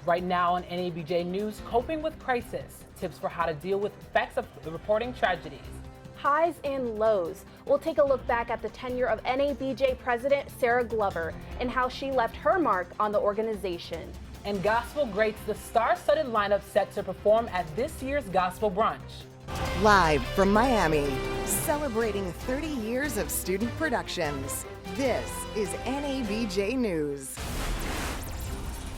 Right now on NABJ News, coping with crisis, tips for how to deal with effects of reporting tragedies. Highs and lows. We'll take a look back at the tenure of NABJ President Sarah Glover and how she left her mark on the organization. And Gospel greats the star-studded lineup set to perform at this year's Gospel Brunch. Live from Miami, celebrating 30 years of student productions. This is NABJ News.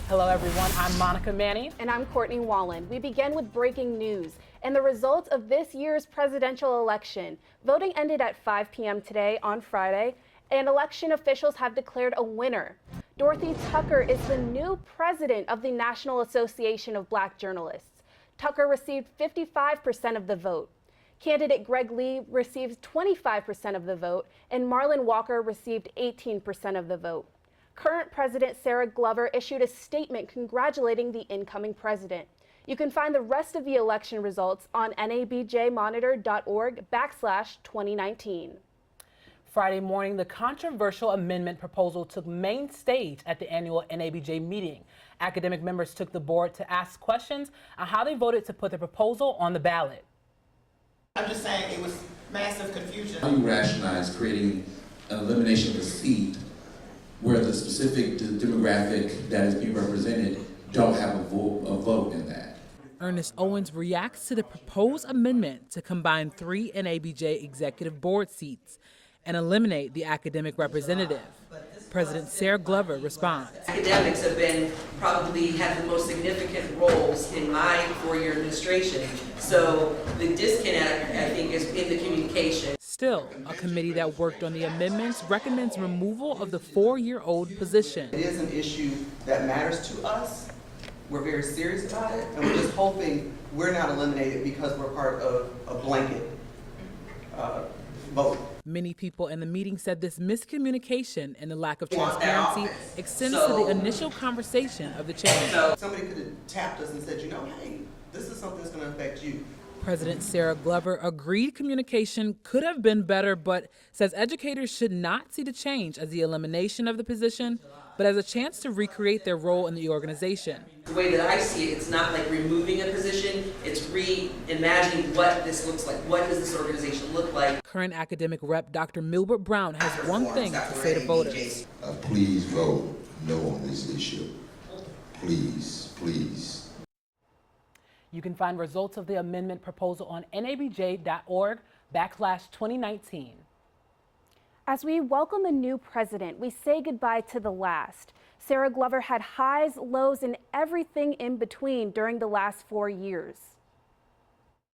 Hello everyone, I'm Monica Manny. And I'm Courtney Wallen. We begin with breaking news and the results of this year's presidential election. Voting ended at 5 p.m. today on Friday, and election officials have declared a winner. Dorothy Tucker is the new president of the National Association of Black Journalists. Tucker received 55% of the vote. Candidate Greg Lee received 25% of the vote, and Marlon Walker received 18% of the vote. Current President Sarah Glover issued a statement congratulating the incoming president. You can find the rest of the election results on nabjmonitor.org/2019. Friday morning, the controversial amendment proposal took main stage at the annual NABJ meeting. Academic members took the board to ask questions on how they voted to put the proposal on the ballot. I'm just saying it was massive confusion. How do you rationalize creating an elimination of a seat where the specific demographic that is being represented don't have a vote in that? Ernest Owens reacts to the proposed amendment to combine 3 NABJ executive board seats and eliminate the academic representative. President Sarah Glover responds. Academics probably have the most significant roles in my 4-year administration. So the disconnect, I think, is in the communication. Still, a committee that worked on the amendments recommends removal of the 4-year-old position. It is an issue that matters to us. We're very serious about it, and we're just hoping we're not eliminated because we're part of a blanket vote. Many people in the meeting said this miscommunication and the lack of transparency extends to the initial conversation of the change. Somebody could have tapped us and said, you know, hey, this is something that's going to affect you. President Sarah Glover agreed communication could have been better, but says educators should not see the change as the elimination of the position, but as a chance to recreate their role in the organization. The way that I see it, it's not like removing a position, it's reimagining what this looks like. What does this organization look like? Current academic rep Dr. Milbert Brown has one thing to say to voters. Please vote no on this issue. Please, please. You can find results of the amendment proposal on nabj.org/2019. As we welcome a new president, we say goodbye to the last. Sarah Glover had highs, lows, and everything in between during the last 4 years.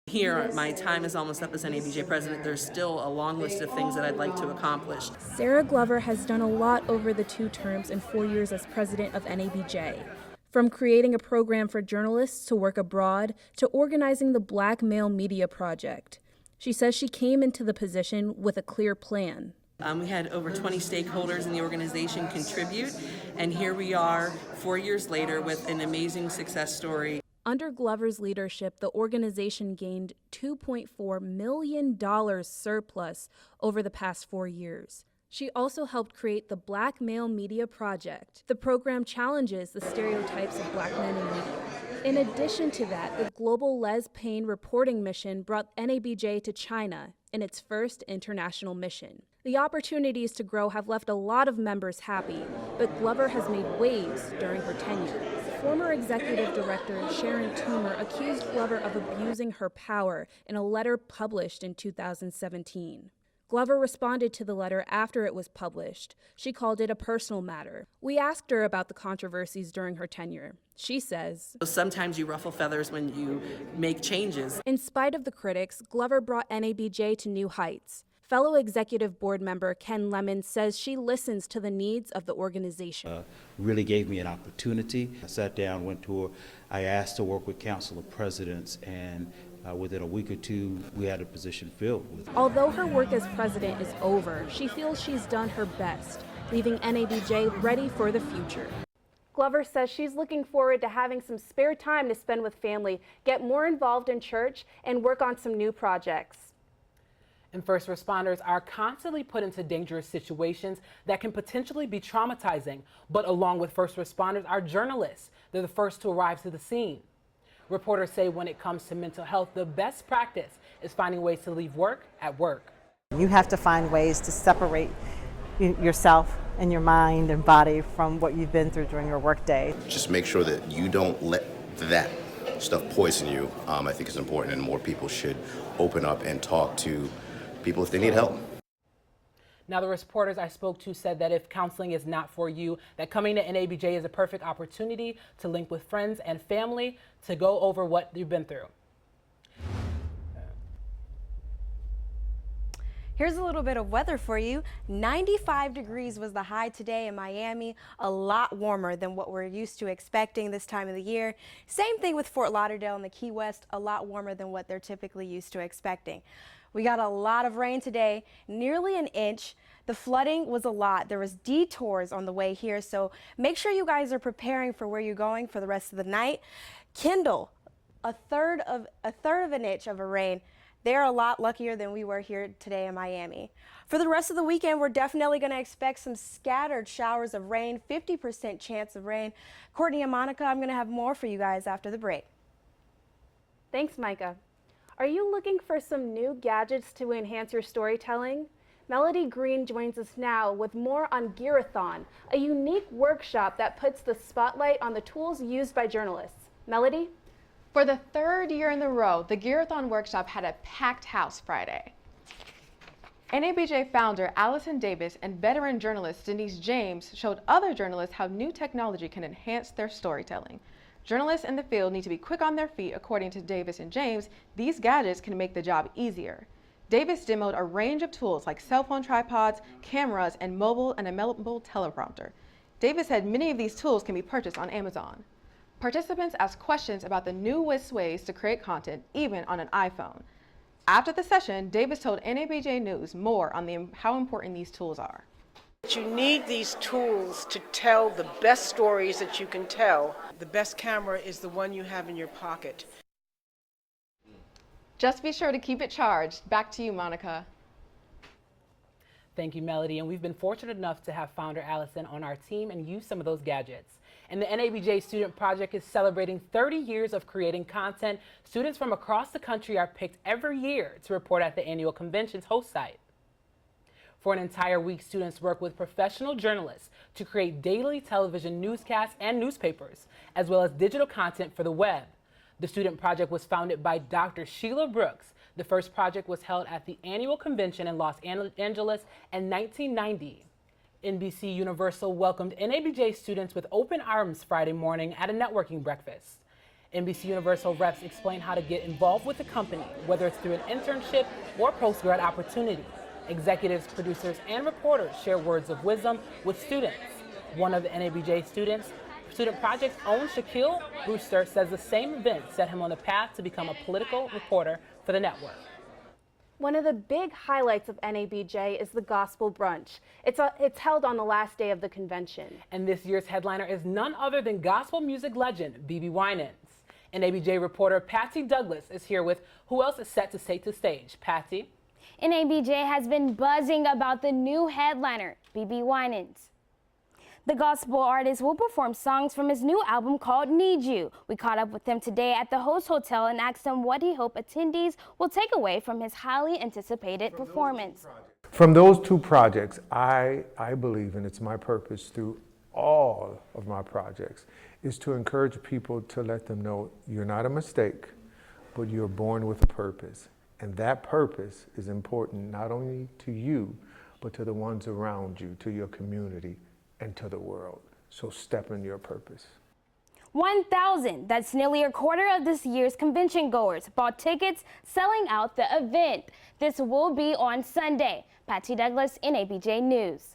Here, my time is almost up as NABJ president. There's still a long list of things that I'd like to accomplish. Sarah Glover has done a lot over the 2 terms and 4 years as president of NABJ. From creating a program for journalists to work abroad to organizing the Black Male Media Project. She says she came into the position with a clear plan. We had over 20 stakeholders in the organization contribute, and here we are 4 years later with an amazing success story. Under Glover's leadership, the organization gained $2.4 million surplus over the past 4 years. She also helped create the Black Male Media Project. The program challenges the stereotypes of Black men in media. In addition to that, the Global Les Payne reporting mission brought NABJ to China in its first international mission. The opportunities to grow have left a lot of members happy, but Glover has made waves during her tenure. Former executive director Sharon Toomer accused Glover of abusing her power in a letter published in 2017. Glover responded to the letter after it was published. She called it a personal matter. We asked her about the controversies during her tenure. She says, Sometimes you ruffle feathers when you make changes. In spite of the critics, Glover brought NABJ to new heights. Fellow executive board member Ken Lemon says she listens to the needs of the organization. Really gave me an opportunity. I sat down, went to her. I asked to work with Council of Presidents, and within a week or 2, we had a position filled. Although her work as president is over, she feels she's done her best, leaving NABJ ready for the future. Glover says she's looking forward to having some spare time to spend with family, get more involved in church, and work on some new projects. And first responders are constantly put into dangerous situations that can potentially be traumatizing. But along with first responders are journalists. They're the first to arrive to the scene. Reporters say when it comes to mental health, the best practice is finding ways to leave work at work. You have to find ways to separate yourself and your mind and body from what you've been through during your workday. Just make sure that you don't let that stuff poison you. I think it's important, and more people should open up and talk to people if they need help. Now, the reporters I spoke to said that if counseling is not for you, that coming to NABJ is a perfect opportunity to link with friends and family to go over what you've been through. Here's a little bit of weather for you. 95 degrees was the high today in Miami, a lot warmer than what we're used to expecting this time of the year. Same thing with Fort Lauderdale and the Key West, a lot warmer than what they're typically used to expecting. We got a lot of rain today, nearly an inch. The flooding was a lot. There was detours on the way here, so make sure you guys are preparing for where you're going for the rest of the night. Kendall, a third of an inch of a rain. They're a lot luckier than we were here today in Miami. For the rest of the weekend, we're definitely going to expect some scattered showers of rain, 50% chance of rain. Courtney and Monica, I'm going to have more for you guys after the break. Thanks, Micah. Are you looking for some new gadgets to enhance your storytelling? Melody Green joins us now with more on Gearathon, a unique workshop that puts the spotlight on the tools used by journalists. Melody? For the third year in a row, the Gearathon workshop had a packed house Friday. NABJ founder Allison Davis and veteran journalist Denise James showed other journalists how new technology can enhance their storytelling. Journalists in the field need to be quick on their feet. According to Davis and James, these gadgets can make the job easier. Davis demoed a range of tools like cell phone tripods, cameras, and mobile and a mobile teleprompter. Davis said many of these tools can be purchased on Amazon. Participants asked questions about the newest ways to create content, even on an iPhone. After the session, Davis told NABJ News more on how important these tools are. You need these tools to tell the best stories that you can tell. The best camera is the one you have in your pocket. Just be sure to keep it charged. Back to you, Monica. Thank you, Melody. And we've been fortunate enough to have founder Allison on our team and use some of those gadgets. And the NABJ Student Project is celebrating 30 years of creating content. Students from across the country are picked every year to report at the annual convention's host site. For an entire week, students work with professional journalists to create daily television newscasts and newspapers, as well as digital content for the web. The Student Project was founded by Dr. Sheila Brooks. The first project was held at the annual convention in Los Angeles in 1990. NBC Universal welcomed NABJ students with open arms Friday morning at a networking breakfast. NBC Universal reps explain how to get involved with the company, whether it's through an internship or postgrad opportunity. Executives, producers, and reporters share words of wisdom with students. One of the NABJ Student Project's own Shaquille Brewster says the same event set him on the path to become a political reporter for the network. One of the big highlights of NABJ is the Gospel Brunch. It's held on the last day of the convention. And this year's headliner is none other than gospel music legend BB Winans. NABJ reporter Patsy Douglas is here with who else is set to take the stage. Patsy? NABJ has been buzzing about the new headliner, BB Winans. The gospel artist will perform songs from his new album called Need You. We caught up with him today at the Host Hotel and asked him what he hoped attendees will take away from his highly anticipated performance. From those two projects, I believe, and it's my purpose through all of my projects, is to encourage people to let them know you're not a mistake, but you're born with a purpose. And that purpose is important not only to you, but to the ones around you, to your community, and to the world. So step in your purpose. 1,000, that's nearly a quarter of this year's convention goers, bought tickets, selling out the event. This will be on Sunday. Patsy Douglas, NABJ News.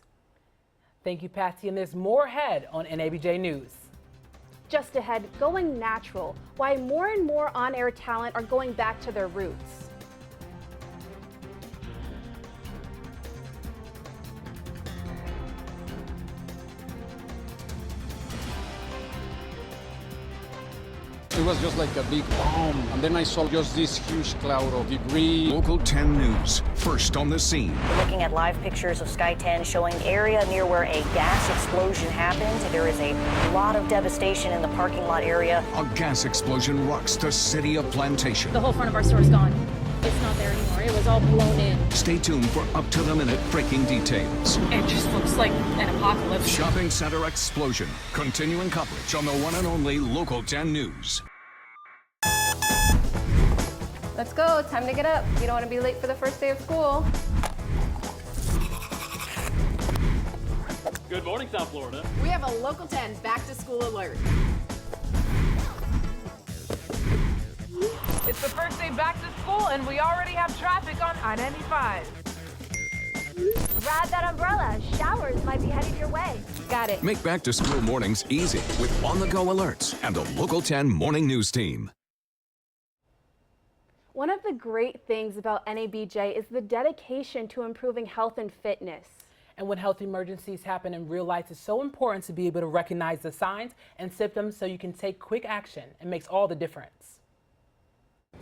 Thank you, Patsy, and there's more ahead on NABJ News. Just ahead, going natural, why more and more on-air talent are going back to their roots. It was just like a big bomb, and then I saw just this huge cloud of debris. Local 10 News, first on the scene. We're looking at live pictures of Sky 10 showing area near where a gas explosion happened. There is a lot of devastation in the parking lot area. A gas explosion rocks the city of Plantation. The whole front of our store is gone. It's not there anymore. It was all blown in. Stay tuned for up-to-the-minute breaking details. It just looks like an apocalypse. Shopping center explosion. Continuing coverage on the one and only Local 10 News. Let's go. Time to get up. You don't want to be late for the first day of school. Good morning, South Florida. We have a Local 10 back-to-school alert. It's the first day back to school, and we already have traffic on I-95. Grab that umbrella. Showers might be headed your way. Got it. Make back-to-school mornings easy with on-the-go alerts and the Local 10 Morning News Team. One of the great things about NABJ is the dedication to improving health and fitness. And when health emergencies happen in real life, it's so important to be able to recognize the signs and symptoms so you can take quick action. It makes all the difference.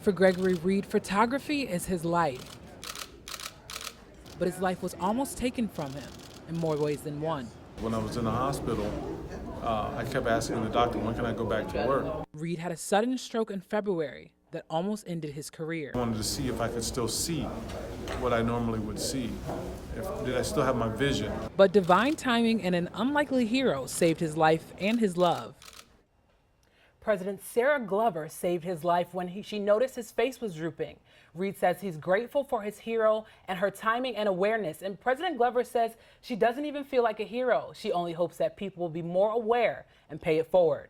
For Gregory Reed, photography is his life. But his life was almost taken from him in more ways than one. When I was in the hospital, I kept asking the doctor, when can I go back to work? Reed had a sudden stroke in February that almost ended his career. I wanted to see if I could still see what I normally would see. Did I still have my vision? But divine timing and an unlikely hero saved his life and his love. President Sarah Glover saved his life when she noticed his face was drooping. Reed says he's grateful for his hero and her timing and awareness. And President Glover says she doesn't even feel like a hero. She only hopes that people will be more aware and pay it forward.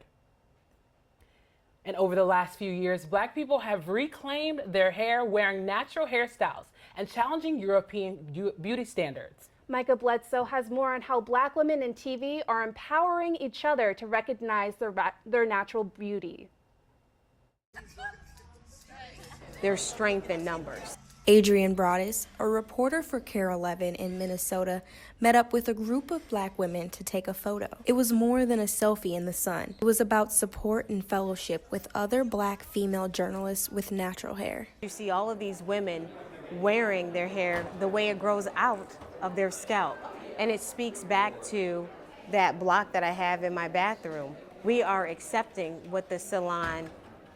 And over the last few years, Black people have reclaimed their hair wearing natural hairstyles and challenging European beauty standards. Micah Bledsoe has more on how Black women in TV are empowering each other to recognize their natural beauty. There's strength in numbers. Adrienne Broadus, a reporter for KARE 11 in Minnesota, met up with a group of Black women to take a photo. It was more than a selfie in the sun. It was about support and fellowship with other Black female journalists with natural hair. You see all of these women wearing their hair the way it grows out of their scalp. And it speaks back to that block that I have in my bathroom. We are accepting what the salon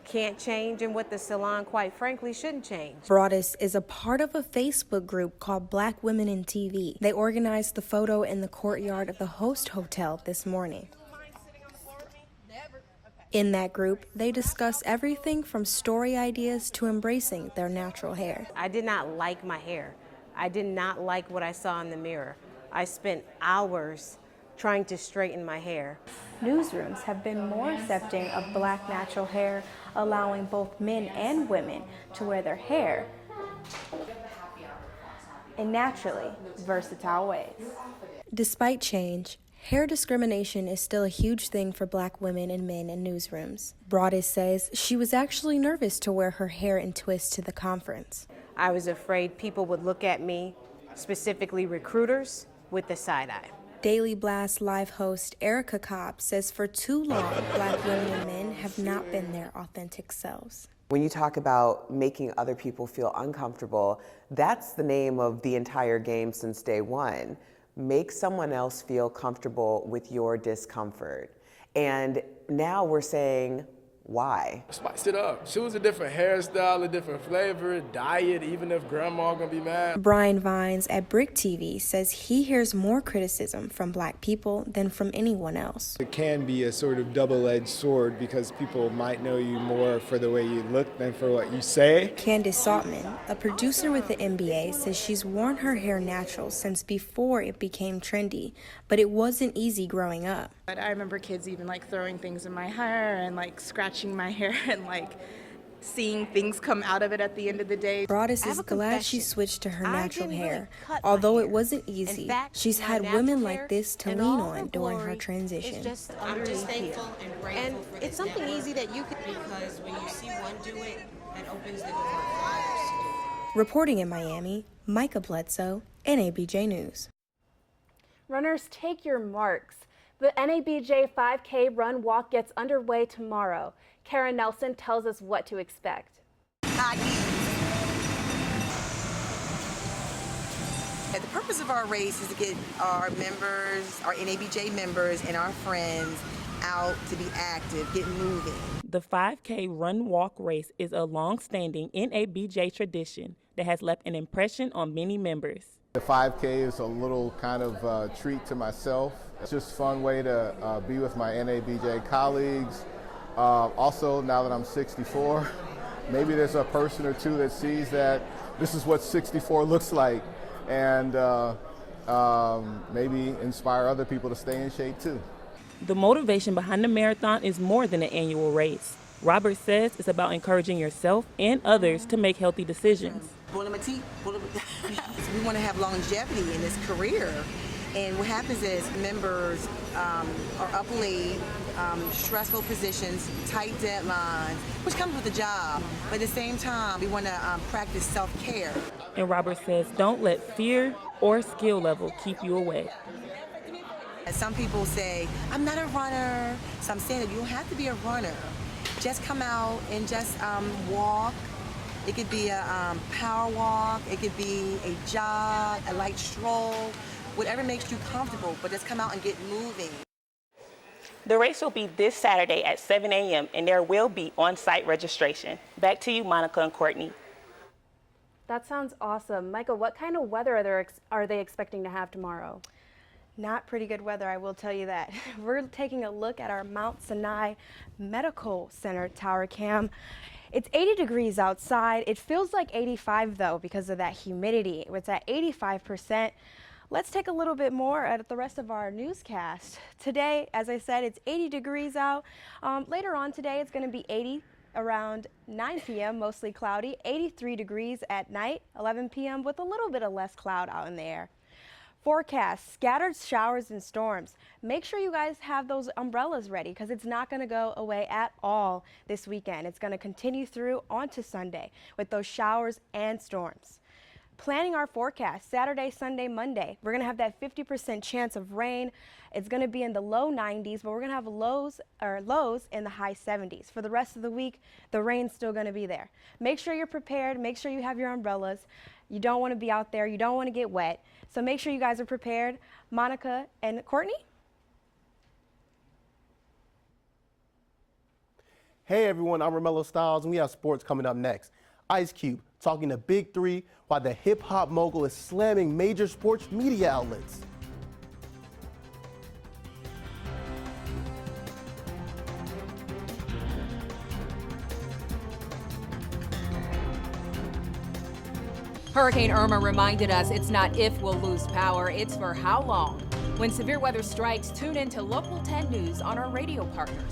can't change and what the salon, quite frankly, shouldn't change. Broadus is a part of a Facebook group called Black Women in TV. They organized the photo in the courtyard of the Host Hotel this morning. In that group, they discuss everything from story ideas to embracing their natural hair. I did not like my hair. I did not like what I saw in the mirror. I spent hours trying to straighten my hair. Newsrooms have been more accepting of Black natural hair, allowing both men and women to wear their hair in naturally versatile ways. Despite change, hair discrimination is still a huge thing for Black women and men in newsrooms. Broadus says she was actually nervous to wear her hair in twists to the conference. I was afraid people would look at me, specifically recruiters, with the side eye. Daily Blast live host Erica Cobb says for too long, Black women and men have not been their authentic selves. When you talk about making other people feel uncomfortable, that's the name of the entire game since day one. Make someone else feel comfortable with your discomfort. And now we're saying, why? Spiced it up. Choose a different hairstyle, a different flavor, diet, even if grandma gonna be mad. Brian Vines at Brick TV says he hears more criticism from Black people than from anyone else. It can be a sort of double-edged sword because people might know you more for the way you look than for what you say. Candace Saltman, a producer with the NBA, says she's worn her hair natural since before it became trendy, but it wasn't easy growing up. I remember kids even like throwing things in my hair and like scratching my hair and like seeing things come out of it at the end of the day. Broadus is glad she switched to her natural hair. Although it wasn't easy, she's had women like this to lean on during her transition. I'm just thankful and grateful. And it's something easy that you could, because when you see one do it, that opens the door for others to do it. Reporting in Miami, Micah Bledsoe, NABJ News. Runners, take your marks. The NABJ 5K run walk gets underway tomorrow. Karen Nelson tells us what to expect. The purpose of our race is to get our members, our NABJ members, and our friends out to be active, get moving. The 5K run walk race is a long-standing NABJ tradition that has left an impression on many members. The 5K is a little kind of treat to myself. It's just a fun way to be with my NABJ colleagues. Also, now that I'm 64, maybe there's a person or two that sees that this is what 64 looks like, and maybe inspire other people to stay in shape too. The motivation behind the marathon is more than an annual race. Robert says it's about encouraging yourself and others to make healthy decisions. We want to have longevity in this career. And what happens is members are up late, stressful positions, tight deadlines, which comes with the job. But at the same time, we want to practice self-care. And Robert says don't let fear or skill level keep you away. Some people say, I'm not a runner. So I'm saying that you don't have to be a runner. Just come out and just walk. It could be a power walk. It could be a jog, a light stroll, whatever makes you comfortable, but just come out and get moving. The race will be this Saturday at 7 a.m. and there will be on-site registration. Back to you, Monica and Courtney. That sounds awesome. Micah, what kind of weather are they expecting to have tomorrow? Not pretty good weather, I will tell you that. We're taking a look at our Mount Sinai Medical Center tower cam. It's 80 degrees outside. It feels like 85 though because of that humidity. It's at 85%. Let's take a little bit more at the rest of our newscast. Today, as I said, it's 80 degrees out. Later on today, it's going to be 80 around 9 p.m., mostly cloudy. 83 degrees at night, 11 p.m. with a little bit of less cloud out in the air. Forecast, scattered showers and storms. Make sure you guys have those umbrellas ready because it's not going to go away at all this weekend. It's going to continue through onto Sunday with those showers and storms. Planning our forecast, Saturday, Sunday, Monday, we're going to have that 50% chance of rain. It's going to be in the low 90s, but we're going to have lows in the high 70s. For the rest of the week, the rain's still going to be there. Make sure you're prepared. Make sure you have your umbrellas. You don't want to be out there. You don't want to get wet. So make sure you guys are prepared. Monica and Courtney? Hey everyone, I'm Romello Styles, and we have sports coming up next. Ice Cube talking to Big Three while the hip-hop mogul is slamming major sports media outlets. Hurricane Irma reminded us it's not if we'll lose power, it's for how long. When severe weather strikes, tune in to Local 10 News on our radio partners.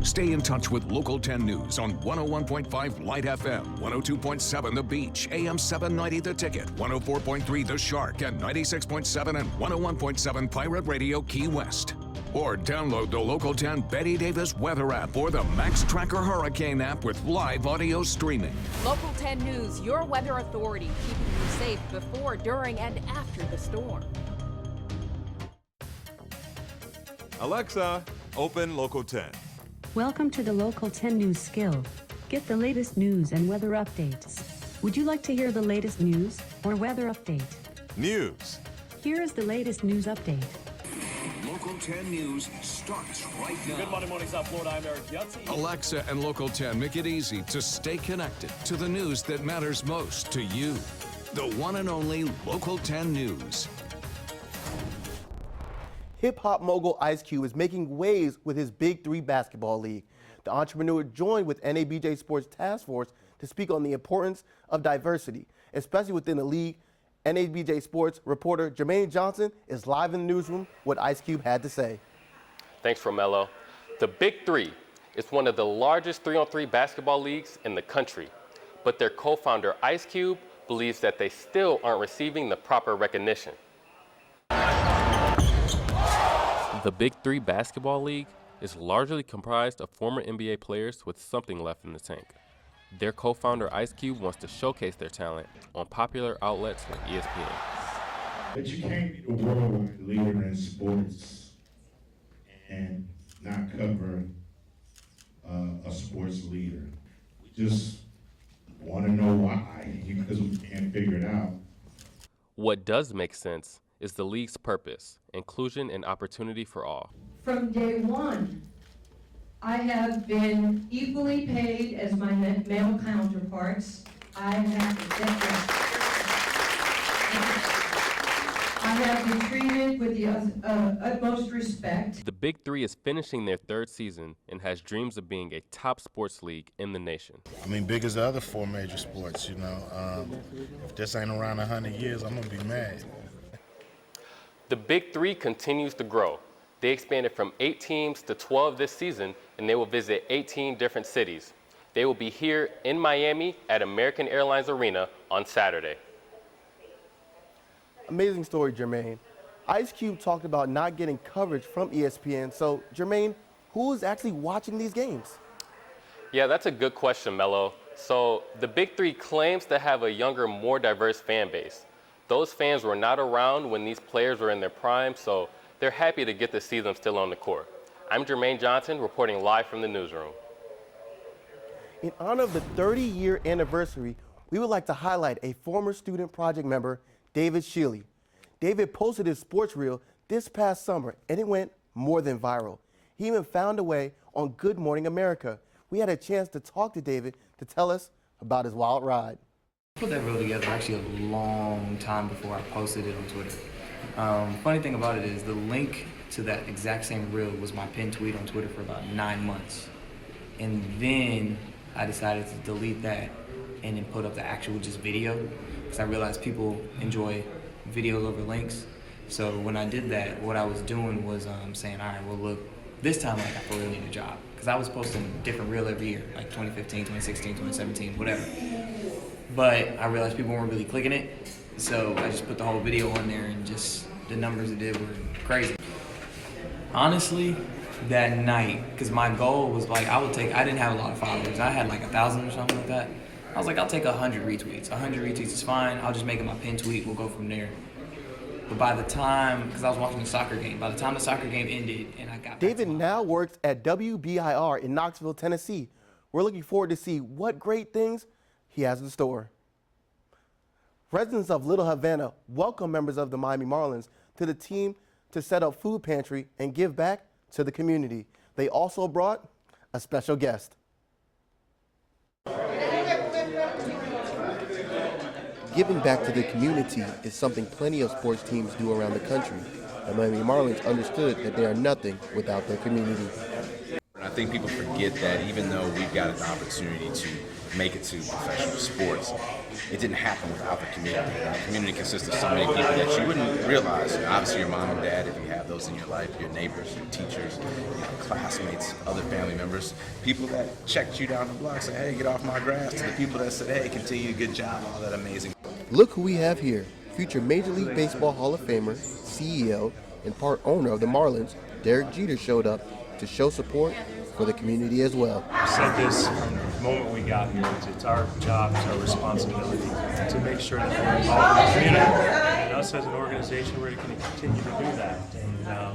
Stay in touch with Local 10 News on 101.5 Light FM, 102.7 The Beach, AM 790 The Ticket, 104.3 The Shark, and 96.7 and 101.7 Pirate Radio Key West. Or download the Local 10 Betty Davis weather app or the Max Tracker Hurricane app with live audio streaming. Local 10 News, your weather authority, keeping you safe before, during, and after the storm. Alexa, open Local 10. Welcome to the Local 10 News skill. Get the latest news and weather updates. Would you like to hear the latest news or weather update? News. Here is the latest news update. Local 10 News starts right now. Good Monday morning, South Florida. I'm Eric Piazzi. Alexa and Local 10 make it easy to stay connected to the news that matters most to you. The one and only Local 10 News. Hip-hop mogul Ice Cube is making waves with his Big Three basketball league. The entrepreneur joined with NABJ Sports Task Force to speak on the importance of diversity, especially within the league. NABJ Sports reporter Jermaine Johnson is live in the newsroom. What Ice Cube had to say. Thanks, Romello. The Big Three is one of the largest 3-on-3 basketball leagues in the country, but their co-founder Ice Cube believes that they still aren't receiving the proper recognition. The Big Three Basketball League is largely comprised of former NBA players with something left in the tank. Their co-founder Ice Cube wants to showcase their talent on popular outlets like ESPN. But you can't be the world leader in sports and not cover a sports leader. We just want to know why, because we can't figure it out. What does make sense is the league's purpose, inclusion and opportunity for all. From day one, I have been equally paid as my male counterparts. I have been treated with the utmost respect. The Big Three is finishing their third season and has dreams of being a top sports league in the nation. I mean, big as the other four major sports, you know. If this ain't around 100 years, I'm going to be mad. The Big Three continues to grow. They expanded from 8 teams to 12 this season, and they will visit 18 different cities. They will be here in Miami at American Airlines Arena on Saturday. Amazing story, Jermaine. Ice Cube talked about not getting coverage from ESPN. So, Jermaine, who is actually watching these games? Yeah, that's a good question, Mello. So, the Big Three claims to have a younger, more diverse fan base. Those fans were not around when these players were in their prime, so they're happy to get to see them still on the court. I'm Jermaine Johnson, reporting live from the newsroom. In honor of the 30-year anniversary, we would like to highlight a former student project member, David Shealy. David posted his sports reel this past summer, and it went more than viral. He even found a way on Good Morning America. We had a chance to talk to David to tell us about his wild ride. I put that reel together actually a long time before I posted it on Twitter. Funny thing about it is the link to that exact same reel was my pinned tweet on Twitter for about 9 months. And then I decided to delete that and then put up the actual just video, because I realized people enjoy videos over links. So when I did that, what I was doing was saying, all right, well look, this time like, I really need a job. Because I was posting a different reel every year, like 2015, 2016, 2017, whatever. But I realized people weren't really clicking it. So I just put the whole video on there, and just the numbers it did were crazy. Honestly, that night, because my goal was like, I didn't have a lot of followers. I had like 1,000 or something like that. I was like, I'll take 100 retweets. 100 retweets is fine. I'll just make it my pinned tweet. We'll go from there. But by the time, because I was watching the soccer game, by the time the soccer game ended and I got David now works at WBIR in Knoxville, Tennessee. We're looking forward to see what great things he has in store. Residents of Little Havana welcome members of the Miami Marlins to the team to set up food pantry and give back to the community. They also brought a special guest. Giving back to the community is something plenty of sports teams do around the country. The Miami Marlins understood that they are nothing without their community. I think people forget that even though we've got an opportunity to make it to professional sports, it didn't happen without the community. The community consists of so many people that you wouldn't realize. Obviously your mom and dad, if you have those in your life, your neighbors, your teachers, your classmates, other family members, people that checked you down the block, say, hey, get off my grass, to the people that said, hey, continue, good job, all that amazing. Look who we have here. Future Major League Baseball Hall of Famer, CEO, and part owner of the Marlins, Derek Jeter, showed up to show support for the community as well. I said this from the moment we got here. It's our job, it's our responsibility to make sure that we're involved in the community. And us as an organization, we're going to continue to do that. And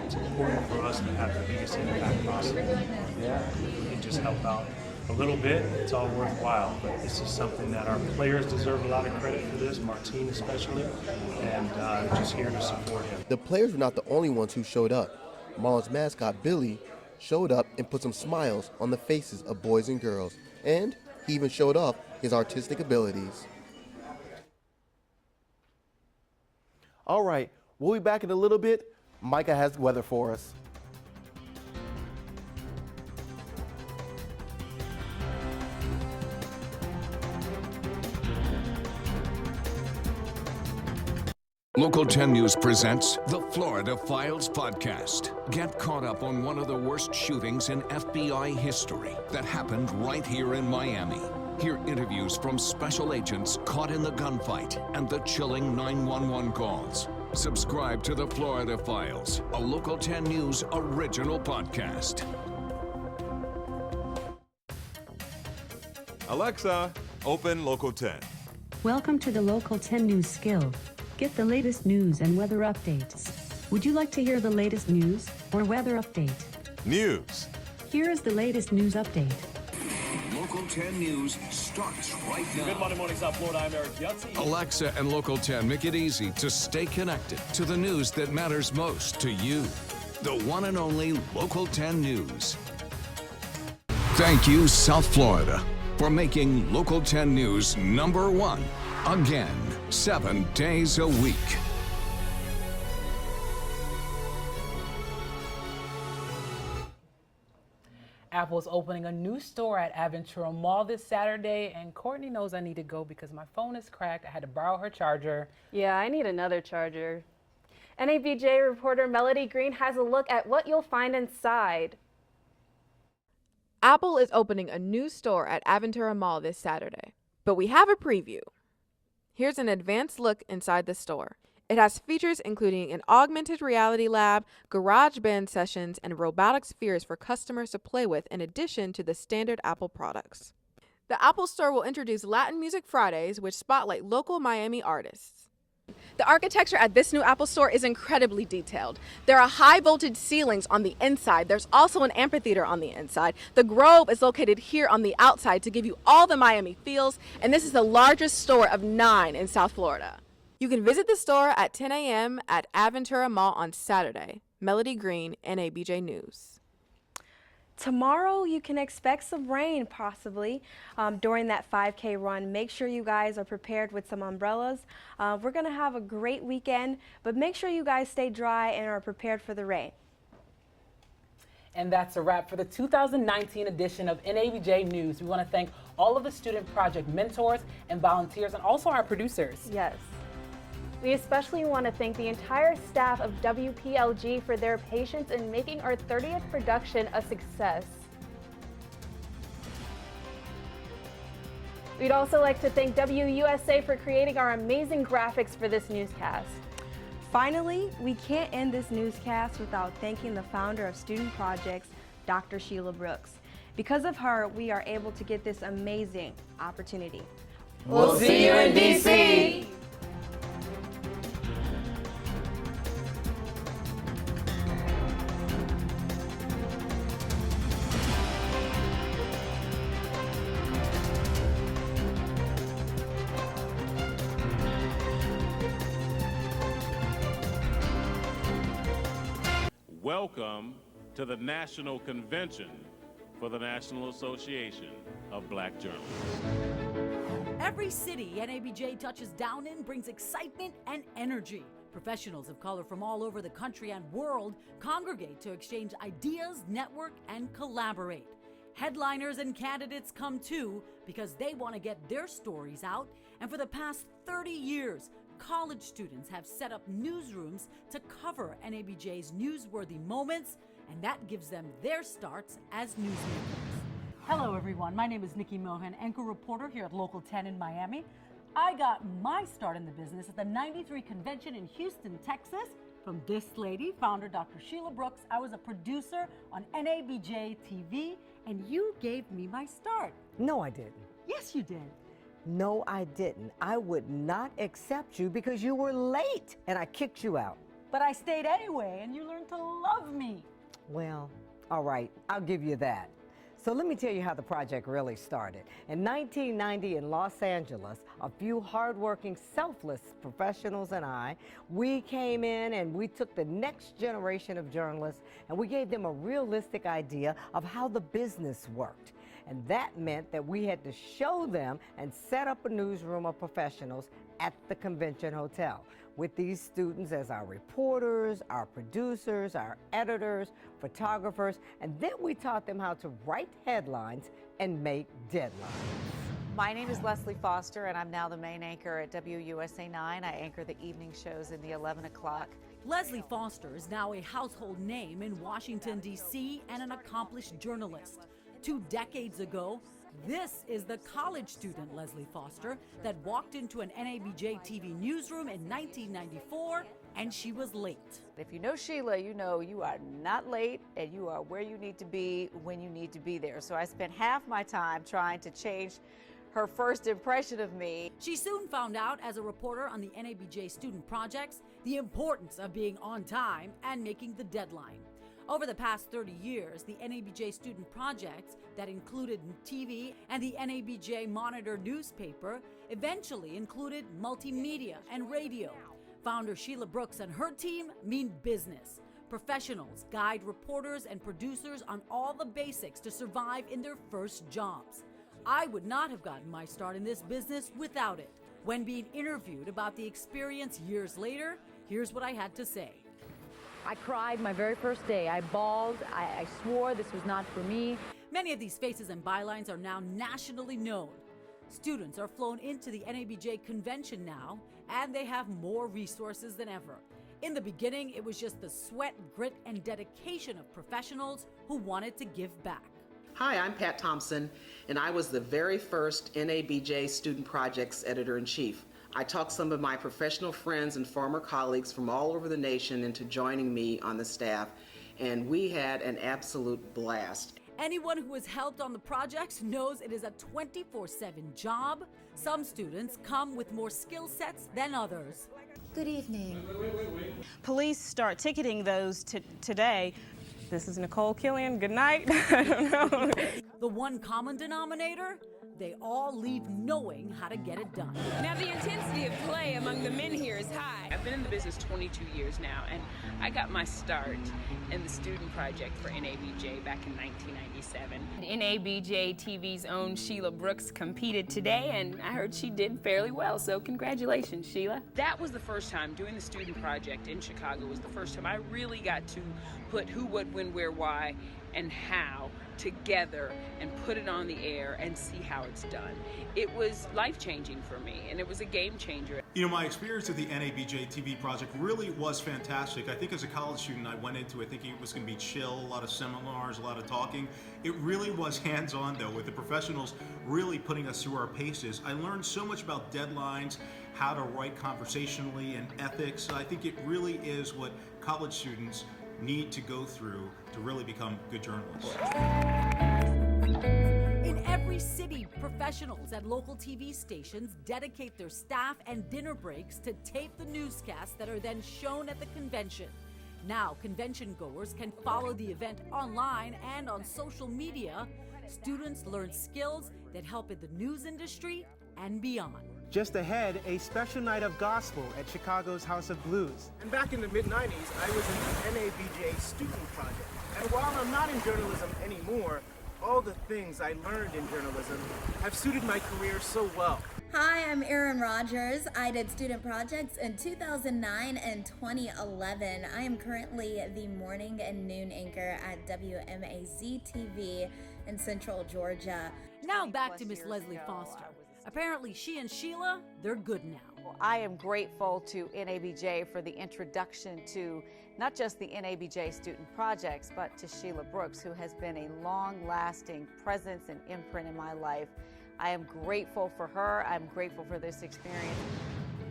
it's important for us to have the biggest impact possible. If we can just help out a little bit, it's all worthwhile. But this is something that our players deserve a lot of credit for this, Martine especially, and just here to support him. The players were not the only ones who showed up. Marlins mascot Billy showed up and put some smiles on the faces of boys and girls, and he even showed off his artistic abilities. All right, we'll be back in a little bit. Micah has weather for us. Local 10 News presents the Florida Files podcast. Get caught up on one of the worst shootings in FBI history that happened right here in Miami. Hear interviews from special agents caught in the gunfight and the chilling 911 calls. Subscribe to the Florida Files, a Local 10 News original podcast. Alexa, open Local 10. Welcome to the Local 10 News skill. Get the latest news and weather updates. Would you like to hear the latest news or weather update. News. Here is the latest news update. Local 10 News starts right now. Good Monday morning, South Florida. I'm Eric Yutzi. Alexa and Local 10 make it easy to stay connected to the news that matters most to you. The one and only Local 10 News. Thank you, South Florida, for making Local 10 News #1 again, 7 days a week. Apple's opening a new store at Aventura Mall this Saturday, and Courtney knows I need to go because my phone is cracked. I had to borrow her charger. Yeah, I need another charger. NABJ reporter Melody Green has a look at what you'll find inside. Apple is opening a new store at Aventura Mall this Saturday, but we have a preview. Here's an advanced look inside the store. It has features including an augmented reality lab, garage band sessions, and robotic spheres for customers to play with in addition to the standard Apple products. The Apple Store will introduce Latin Music Fridays, which spotlight local Miami artists. The architecture at this new Apple Store is incredibly detailed. There are high voltage ceilings on the inside. There's also an amphitheater on the inside. The Grove is located here on the outside to give you all the Miami feels, and this is the largest store of 9 in South Florida. You can visit the store at 10 a.m. at Aventura Mall on Saturday. Melody Green, NABJ News. Tomorrow you can expect some rain possibly during that 5K run. Make sure you guys are prepared with some umbrellas. We're going to have a great weekend, but make sure you guys stay dry and are prepared for the rain. And that's a wrap for the 2019 edition of NABJ News. We want to thank all of the student project mentors and volunteers and also our producers. Yes. We especially want to thank the entire staff of WPLG for their patience in making our 30th production a success. We'd also like to thank WUSA for creating our amazing graphics for this newscast. Finally, we can't end this newscast without thanking the founder of Student Projects, Dr. Sheila Brooks. Because of her, we are able to get this amazing opportunity. We'll see you in DC. Welcome to the National Convention for the National Association of Black Journalists. Every city NABJ touches down in brings excitement and energy. Professionals of color from all over the country and world congregate to exchange ideas, network, and collaborate. Headliners and candidates come too because they want to get their stories out. And for the past 30 years, college students have set up newsrooms to cover NABJ's newsworthy moments, and that gives them their starts as newsmakers. Hello everyone, my name is Nikki Mohan, anchor reporter here at Local 10 in Miami. I got my start in the business at the 93 convention in Houston, Texas. From this lady, founder Dr. Sheila Brooks. I was a producer on NABJ TV, and you gave me my start. No, I didn't. Yes, you did. No, I didn't. I would not accept you because you were late and I kicked you out. But I stayed anyway, and you learned to love me. Well, all right, I'll give you that. So let me tell you how the project really started. In 1990 in Los Angeles, a few hardworking, selfless professionals and we came in and we took the next generation of journalists and we gave them a realistic idea of how the business worked. And that meant that we had to show them and set up a newsroom of professionals at the convention hotel with these students as our reporters, our producers, our editors, photographers, and then we taught them how to write headlines and make deadlines. My name is Leslie Foster, and I'm now the main anchor at WUSA 9. I anchor the evening shows in the 11 o'clock. Leslie Foster is now a household name in Washington, D.C., and an accomplished journalist. 2 decades ago, this is the college student Leslie Foster that walked into an NABJ TV newsroom in 1994, and she was late. If you know Sheila, you know you are not late and you are where you need to be when you need to be there. So I spent half my time trying to change her first impression of me. She soon found out as a reporter on the NABJ student projects the importance of being on time and making the deadline. Over the past 30 years, the NABJ student projects that included TV and the NABJ Monitor newspaper eventually included multimedia and radio. Founder Sheila Brooks and her team mean business. Professionals guide reporters and producers on all the basics to survive in their first jobs. I would not have gotten my start in this business without it. When being interviewed about the experience years later, here's what I had to say. I cried my very first day. I bawled. I swore this was not for me. Many of these faces and bylines are now nationally known. Students are flown into the NABJ convention now, and they have more resources than ever. In the beginning, it was just the sweat, grit, and dedication of professionals who wanted to give back. Hi, I'm Pat Thompson, and I was the very first NABJ Student Projects Editor-in-Chief. I talked some of my professional friends and former colleagues from all over the nation into joining me on the staff, and we had an absolute blast. Anyone who has helped on the project knows it is a 24/7 job. Some students come with more skill sets than others. Good evening. Police start ticketing those today. This is Nicole Killian. Good night. I don't know. The one common denominator? They all leave knowing how to get it done. Now, the intensity of play among the men here is high. I've been in the business 22 years now, and I got my start in the student project for NABJ back in 1997. NABJ TV's own Sheila Brooks competed today, and I heard she did fairly well, so congratulations, Sheila. That was the first time doing the student project in Chicago was the first time I really got to put who, what, when, where, why, and how together and put it on the air and see how it's done. It was life-changing for me, and it was a game changer. You know, my experience with the NABJ TV project really was fantastic. I think as a college student, I went into it thinking it was going to be chill, a lot of seminars, a lot of talking. It really was hands-on, though, with the professionals really putting us through our paces. I learned so much about deadlines, how to write conversationally, and ethics. I think it really is what college students need to go through to really become good journalists. In every city, professionals at local TV stations dedicate their staff and dinner breaks to tape the newscasts that are then shown at the convention. Now, convention goers can follow the event online and on social media. Students learn skills that help in the news industry and beyond. Just ahead, a special night of gospel at Chicago's House of Blues. And back in the mid-90s, I was in the NABJ Student Project. And while I'm not in journalism anymore, all the things I learned in journalism have suited my career so well. Hi, I'm Erin Rogers. I did student projects in 2009 and 2011. I am currently the morning and noon anchor at WMAZ-TV in Central Georgia. Now back to Miss Leslie Foster. Apparently, she and Sheila, they're good now. Well, I am grateful to NABJ for the introduction to not just the NABJ student projects, but to Sheila Brooks, who has been a long-lasting presence and imprint in my life. I am grateful for her. I'm grateful for this experience.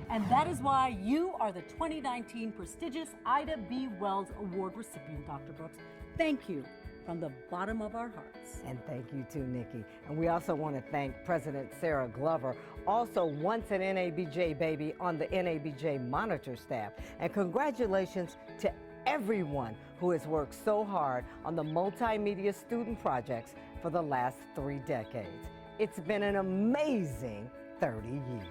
And that is why you are the 2019 prestigious Ida B. Wells Award recipient, Dr. Brooks. Thank you from the bottom of our hearts. And thank you too, Nikki. And we also want to thank President Sarah Glover, also once an NABJ baby on the NABJ Monitor staff. And congratulations to everyone who has worked so hard on the multimedia student projects for the last 3 decades. It's been an amazing 30 years.